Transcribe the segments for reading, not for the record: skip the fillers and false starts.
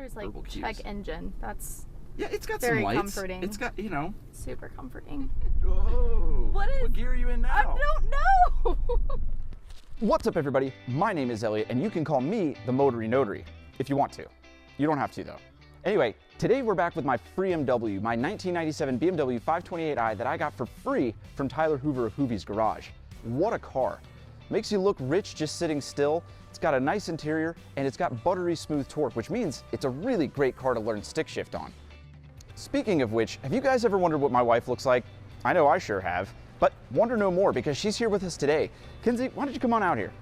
there's like verbal cues. check engine. That's Yeah, it's got very some lights. comforting. It's got, you know. Super comforting. Whoa. What gear are you in now? I don't know. What's up, everybody? My name is Elliott, and you can call me the Motory Notary if you want to. You don't have to, though. Anyway, today we're back with my free BMW, my 1997 BMW 528i that I got for free from Tyler Hoover of Hoovie's garage. What a car. Makes you look rich just sitting still. It's got a nice interior, and it's got buttery smooth torque, which means it's a really great car to learn stick shift on. Speaking of which, have you guys ever wondered what my wife looks like? I know I sure have, but wonder no more because she's here with us today. Kenzie, why don't you come on out here?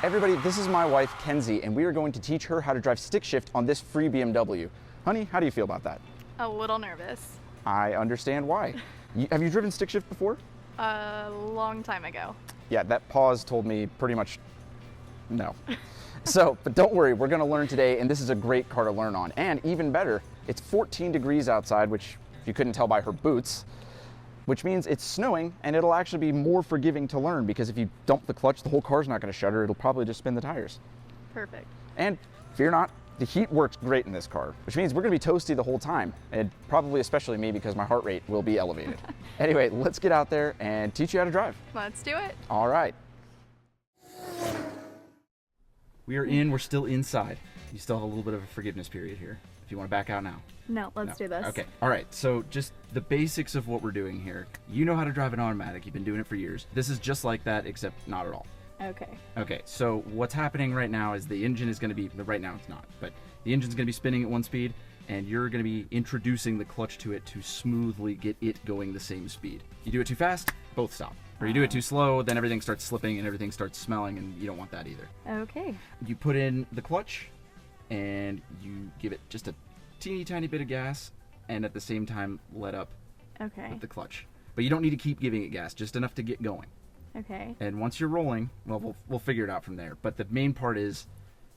Everybody, this is my wife, Kenzie, and we are going to teach her how to drive stick shift on this free BMW. Honey, how do you feel about that? A little nervous. I understand why. Have you driven stick shift before? A long time ago. Yeah, that pause told me pretty much no. But don't worry, we're gonna learn today, and this is a great car to learn on. And even better, it's 14 degrees outside, which if you couldn't tell by her boots, which means it's snowing, and it'll actually be more forgiving to learn because if you dump the clutch, the whole car's not gonna shudder, it'll probably just spin the tires. Perfect. And fear not, the heat works great in this car, which means we're gonna be toasty the whole time, and probably especially me because my heart rate will be elevated. Anyway, let's get out there and teach you how to drive. Let's do it. All right. We're still inside. You still have a little bit of a forgiveness period here. If you want to back out now. No, let's do this. Okay, all right, so just the basics of what we're doing here. You know how to drive an automatic, you've been doing it for years. This is just like that, except not at all. Okay. Okay, so what's happening right now is the engine is gonna be, right now it's not, but the engine's gonna be spinning at one speed, and you're gonna be introducing the clutch to it to smoothly get it going the same speed. You do it too fast, both stop. Or you do it too slow, then everything starts slipping and everything starts smelling, and you don't want that either. Okay. You put in the clutch, and you give it just a teeny tiny bit of gas, and at the same time let up with the clutch. But you don't need to keep giving it gas, just enough to get going. Okay. And once you're rolling, well, we'll figure it out from there. But the main part is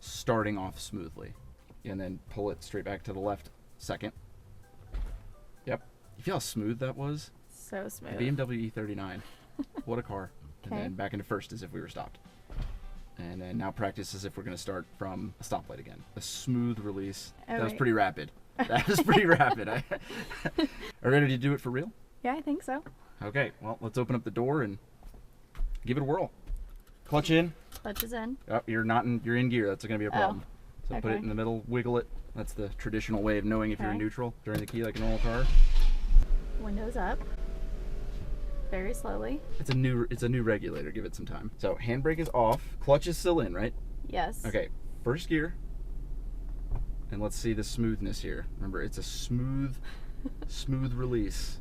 starting off smoothly, and then pull it straight back to the left second. Yep. You feel how smooth that was? So smooth. BMW E39. What a car. Okay. And then back into first as if we were stopped. And then now practice as if we're going to start from a stoplight again. A smooth release. That was pretty rapid. That was pretty rapid. Are you ready to do it for real? Yeah, I think so. Okay, well, let's open up the door and give it a whirl. Clutch in. Clutch is in. Oh, you're in gear. That's going to be a problem. So okay. Put it in the middle, wiggle it. That's the traditional way of knowing if you're in neutral. Turn the key like a normal car. Windows up. Very slowly. It's a new regulator. Give it some time. So handbrake is off. Clutch is still in, right? Yes. Okay. First gear. And let's see the smoothness here. Remember, it's a smooth release.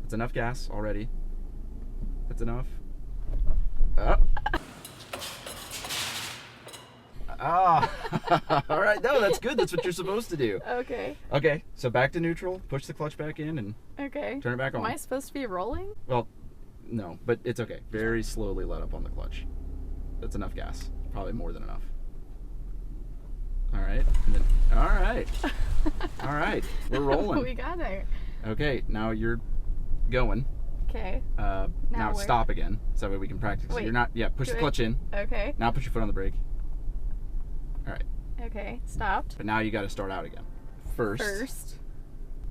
That's enough gas already. That's enough. All right. No, that's good. That's what you're supposed to do. Okay. Okay. So back to neutral. Push the clutch back in and turn it back on. Am I supposed to be rolling? Well, no, but it's okay. Very slowly let up on the clutch. That's enough gas. Probably more than enough. All right. And then, all right. All right. We're rolling. We got there. Okay. Now you're going. Okay. Now stop again. So that way we can practice. Wait, you're not. Yeah. Push the clutch in. Okay. Now put your foot on the brake. All right. Okay. Stopped. But now you got to start out again. First. First.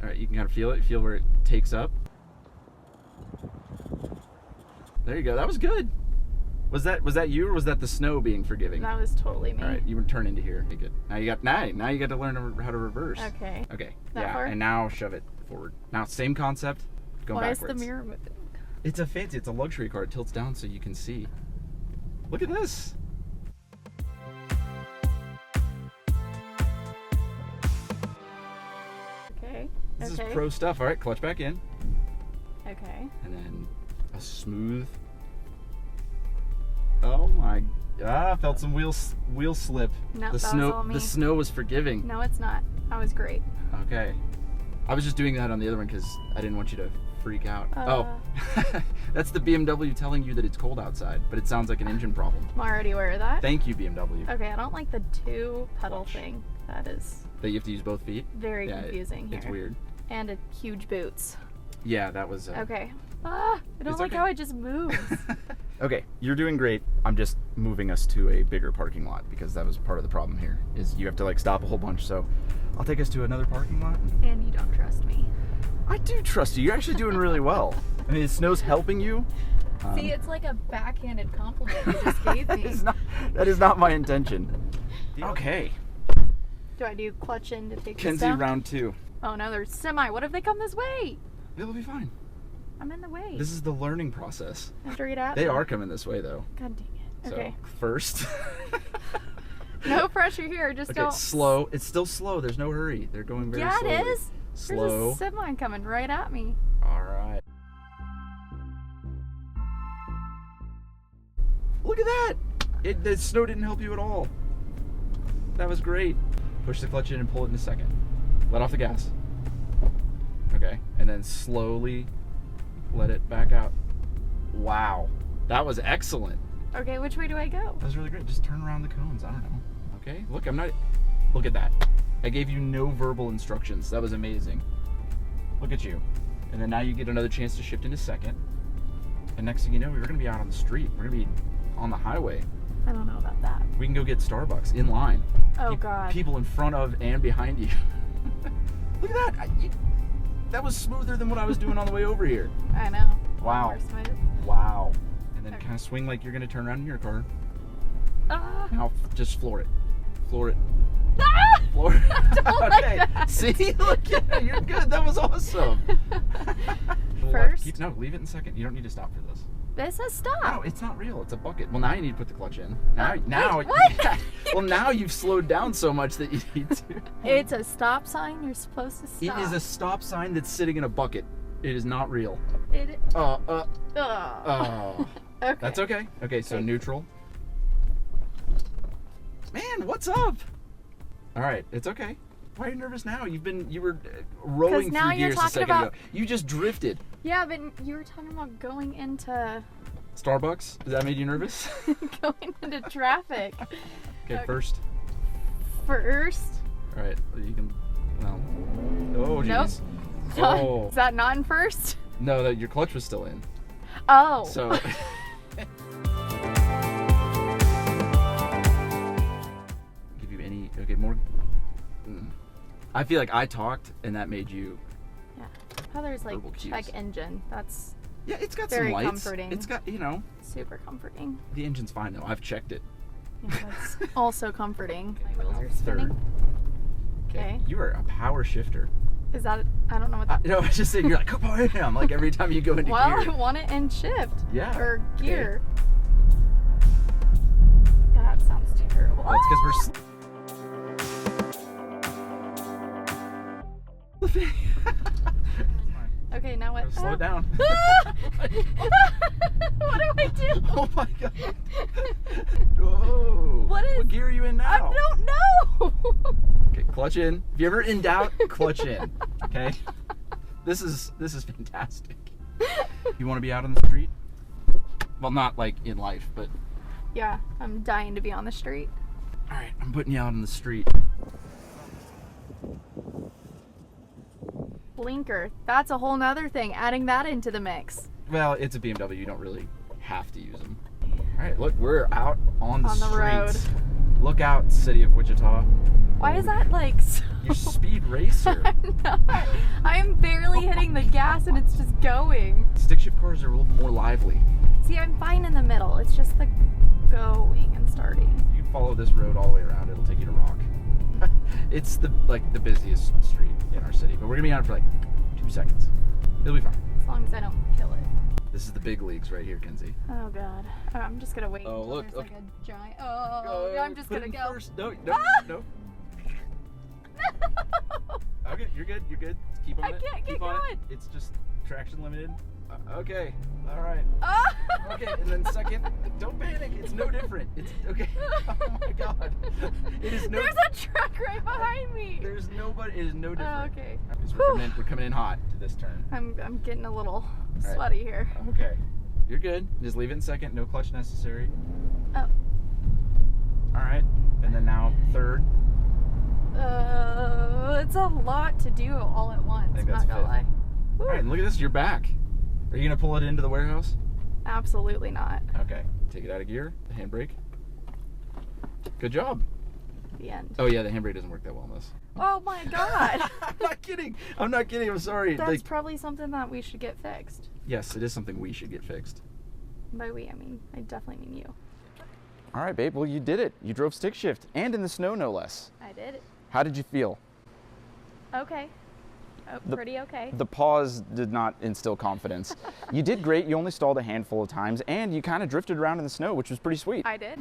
All right. You can kind of feel it. Feel where it takes up. There you go. That was good. Was that you, or was that the snow being forgiving? That was totally me. All right, you would turn into here. Okay, good. Now you got to learn how to reverse. Okay. Okay. That far? And now shove it forward. Now same concept. Go backwards. Why is the mirror moving? It's a luxury car. It tilts down so you can see. Look at this. Okay. This is pro stuff. All right, clutch back in. Okay. And then a smooth. Oh my! Felt some wheel slip. No, the that snow. was all me. The snow was forgiving. No, it's not. That was great. Okay. I was just doing that on the other one because I didn't want you to freak out. Oh, that's the BMW telling you that it's cold outside, but it sounds like an engine problem. I'm already aware of that. Thank you, BMW. Okay, I don't like the two pedal thing. That is That you have to use both feet? very confusing here. It's weird. And huge boots. Yeah, that was... Okay. I don't like how it just moves. Okay, you're doing great. I'm just moving us to a bigger parking lot because that was part of the problem here. Is you have to like stop a whole bunch. So I'll take us to another parking lot. And you don't trust me. I do trust you. You're actually doing really well. I mean, the snow's helping you. See, it's like a backhanded compliment you just gave me. That is not my intention. Okay. Do I do clutch in to take this Kenzie, down? round 2. Oh no, there's semi. What if they come this way? It'll be fine. I'm in the way. This is the learning process. After it out. They are coming this way though. God dang it. So Okay. first. No pressure here. Just Okay, don't. slow. It's still slow. There's no hurry. They're going very slowly. Yeah, it is. Slow. There's a semi coming right at me. All right. Look at that! The snow didn't help you at all. That was great. Push the clutch in and pull it in a second. Let off the gas. Okay, and then slowly let it back out. Wow, that was excellent. Okay, which way do I go? That was really great. Just turn around the cones. I don't know. Okay, look, look at that. I gave you no verbal instructions. That was amazing. Look at you. And then now you get another chance to shift in a second. And next thing you know, we're gonna be out on the street. We're gonna be on the highway. I don't know about that. We can go get Starbucks in line. Oh God. People in front of and behind you. Look at that. That was smoother than what I was doing on the way over here. I know. Wow. More smooth. Wow. And then Okay. kind of swing like you're gonna turn around in your car. Ah. Now just floor it. Floor it. Ah! Floor it. I don't like Okay. that. See? Look at it. You're good. That was awesome. First? No, leave it in second. You don't need to stop for this. This says stop. No, it's not real. It's a bucket. Well, now you need to put the clutch in. Now, Wait, what? Yeah. Well, now you've slowed down so much that you need to. It's a stop sign. You're supposed to stop. It is a stop sign that's sitting in a bucket. It is not real. It. Oh. Okay. That's okay. Okay, so Okay. neutral. Man, what's up? All right, it's okay. Why are you nervous now? You were rowing 'Cause now through you're gears a talking second about- ago. You just drifted. Yeah, but you were talking about going into Starbucks? Does that made you nervous? going into traffic. Okay, first. First. All right, you can. Well. Oh, Nope. jeez. Oh. Is that not in first? No, your clutch was still in. Oh. So. Give you any? Okay, more. I feel like I talked, and that made you. Yeah. Oh, there's like Verbal cues. check engine. That's Yeah, it's got Very some lights. comforting. It's got, super comforting. the engine's fine though. I've checked it. Yeah, that's also comforting. My wheels are Third. spinning. Okay. You are a power shifter. Is that? I don't know what that. No, I was just saying you're like, oh, I am. Like every time you go into Well, gear. I want it in shift. Yeah. Or Okay. gear. That sounds terrible. Well, it's because we're. Okay, now what? Slow it down. What do I do? Oh my god. Whoa. What is- What gear are you in now? I don't know. Okay, clutch in. If you're ever in doubt, clutch in. Okay? This is fantastic. You want to be out on the street? Well, not like in life, but Yeah, I'm dying to be on the street. all right, I'm putting you out on the street. Blinker. That's a whole nother thing. Adding that into the mix. Well, it's a BMW. You don't really have to use them. All right, look, we're out on the On the streets. Look out, city of Wichita. Why is that like so? You're speed racer. I'm not. I'm barely hitting the gas and it's just going. Stick shift cars are a little more lively. See, I'm fine in the middle. It's just the going and starting. You follow this road all the way around, it'll take you to Rock. It's the busiest street in our city, but we're gonna be on it for like 2 seconds. It'll be fine. As long as I don't kill it. This is the big leagues right here, Kenzie. Oh god. Oh, I'm just gonna wait. Oh, until look, there's look. like a giant. Oh, yeah, I'm just Put gonna it go. First. No, no, Ah! no. Okay, you're good. You're good. Keep on I it. can't get Keep on going. It. It's just traction limited. Okay. All right. Oh! Okay, and then second, don't panic. It's no different. It's okay. Oh my god. It is no. There's a truck right behind me. There's nobody. It is no different. Oh, okay. So Whew. we're coming in hot to this turn. I'm getting a little right. sweaty here. Okay. You're good. Just leave it in second. No clutch necessary. Oh. All right. And then now third. It's a lot to do all at once. I think I'm that's not gonna fifth. lie. All right. And look at this. You're back. Are you gonna pull it into the warehouse? Absolutely not. Okay, take it out of gear, the handbrake. Good job. The end. Oh yeah, the handbrake doesn't work that well in this. Oh my god. I'm not kidding. I'm sorry. That's probably something that we should get fixed. Yes, it is something we should get fixed. By we, I mean, I definitely mean you. All right, babe. Well, you did it. You drove stick shift and in the snow, no less. I did it. How did you feel? Okay. Oh, pretty okay. The pause did not instill confidence. You did great. You only stalled a handful of times, and you kind of drifted around in the snow, which was pretty sweet. I did.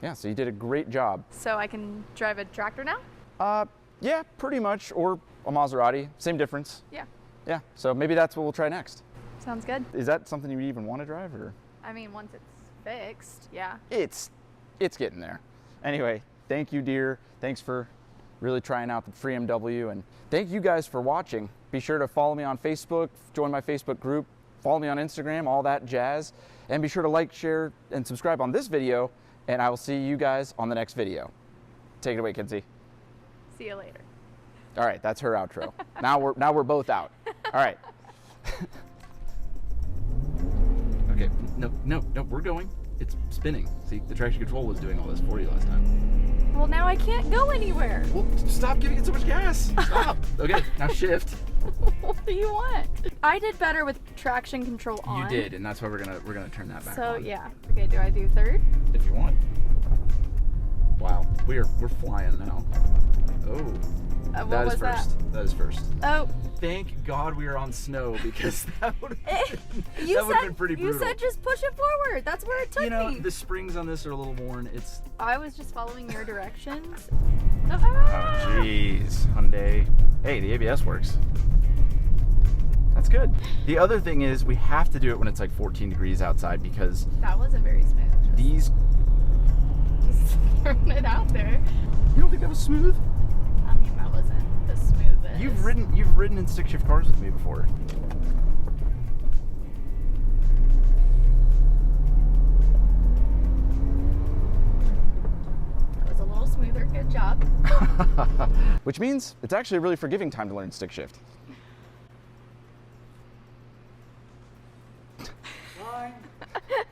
Yeah, so you did a great job. So I can drive a tractor now? Yeah, pretty much, or a Maserati. Same difference. Yeah. Yeah, so maybe that's what we'll try next. Sounds good. Is that something you even want to drive, or? I mean, once it's fixed, yeah. It's getting there. Anyway, thank you, dear. Thanks for really trying out the free MW, and thank you guys for watching. Be sure to follow me on Facebook, join my Facebook group, follow me on Instagram, all that jazz, and be sure to like, share, and subscribe on this video, and I will see you guys on the next video. Take it away, Kenzie. See you later. All right, that's her outro. Now we're both out. All right. Okay, no, we're going. It's spinning. See, the traction control was doing all this for you last time. Well, now I can't go anywhere. Well, stop giving it so much gas. Stop. Okay, now shift. What do you want? I did better with traction control on. You did, and that's why we're gonna turn that back So on. yeah. Okay, do I do third? If you want. Wow, we're flying now. Oh, What that was is first. That is first. Oh. Thank God we are on snow, because that would have been pretty brutal. You said just push it forward. That's where it took You know, me. the springs on this are a little worn. I was just following your directions. Oh, jeez, Hyundai. Hey, the ABS works. That's good. The other thing is we have to do it when it's like 14 degrees outside, because That wasn't very smooth. these... Just throwing it out there. You don't think that was smooth? I mean, that wasn't the smoothest. You've ridden in stick shift cars with me before. That was a little smoother. Good job. Which means it's actually a really forgiving time to learn stick shift. Why?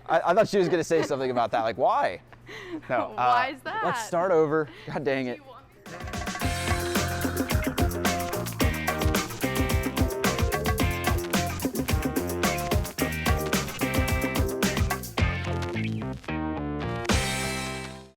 I thought she was going to say something about that, like, why? No. Why is that? Let's start over. God dang it.